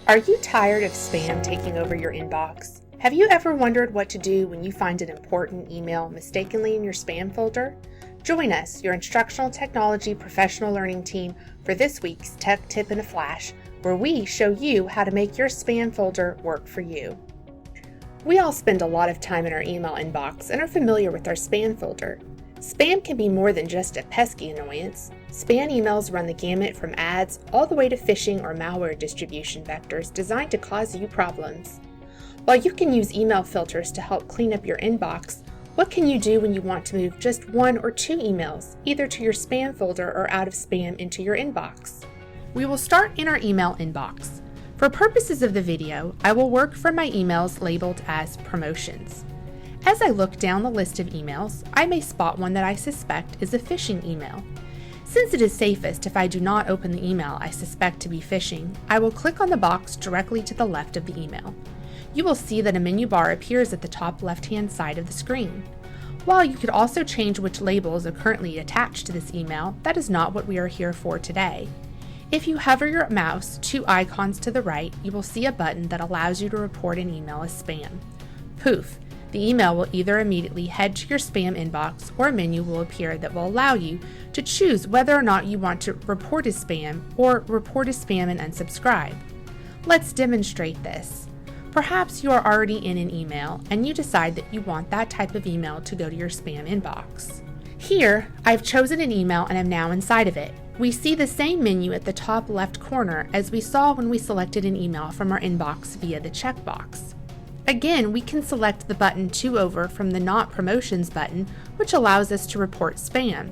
Are you tired of spam taking over your inbox? Have you ever wondered what to do when you find an important email mistakenly in your spam folder? Join us, your instructional technology professional learning team, for this week's Tech Tip in a Flash, where we show you how to make your spam folder work for you. We all spend a lot of time in our email inbox and are familiar with our spam folder. Spam can be more than just a pesky annoyance. Spam emails run the gamut from ads all the way to phishing or malware distribution vectors designed to cause you problems. While you can use email filters to help clean up your inbox, what can you do when you want to move just one or two emails, either to your spam folder or out of spam into your inbox? We will start in our email inbox. For purposes of the video, I will work from my emails labeled as promotions. As I look down the list of emails, I may spot one that I suspect is a phishing email. Since it is safest if I do not open the email I suspect to be phishing, I will click on the box directly to the left of the email. You will see that a menu bar appears at the top left-hand side of the screen. While you could also change which labels are currently attached to this email, that is not what we are here for today. If you hover your mouse 2 icons to the right, you will see a button that allows you to report an email as spam. Poof! The email will either immediately head to your spam inbox, or a menu will appear that will allow you to choose whether or not you want to report as spam or report as spam and unsubscribe. Let's demonstrate this. Perhaps you are already in an email and you decide that you want that type of email to go to your spam inbox. Here, I've chosen an email and am now inside of it. We see the same menu at the top left corner as we saw when we selected an email from our inbox via the checkbox. Again, we can select the button 2 over from the Not Promotions button, which allows us to report spam.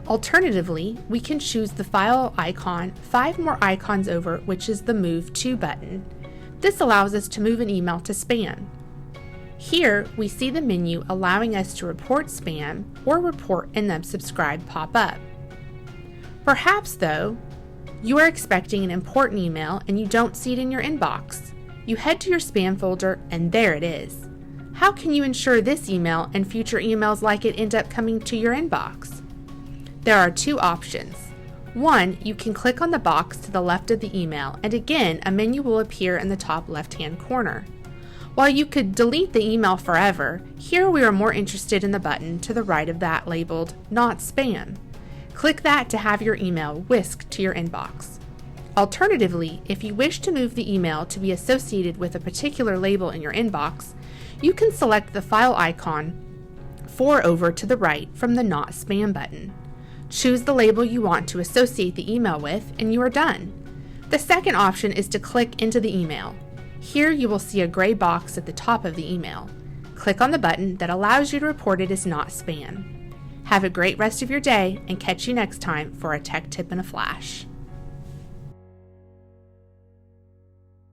Alternatively, we can choose the file icon 5 more icons over, which is the Move To button. This allows us to move an email to spam. Here, we see the menu allowing us to report spam or report and unsubscribe pop up. Perhaps, though, you are expecting an important email and you don't see it in your inbox. You head to your spam folder and there it is. How can you ensure this email and future emails like it end up coming to your inbox? There are 2 options. One, you can click on the box to the left of the email and again a menu will appear in the top left-hand corner. While you could delete the email forever, here we are more interested in the button to the right of that labeled Not Spam. Click that to have your email whisked to your inbox. Alternatively, if you wish to move the email to be associated with a particular label in your inbox, you can select the file icon 4 over to the right from the Not Spam button. Choose the label you want to associate the email with, and you are done. The second option is to click into the email. Here you will see a gray box at the top of the email. Click on the button that allows you to report it as not spam. Have a great rest of your day, and catch you next time for a Tech Tip in a Flash.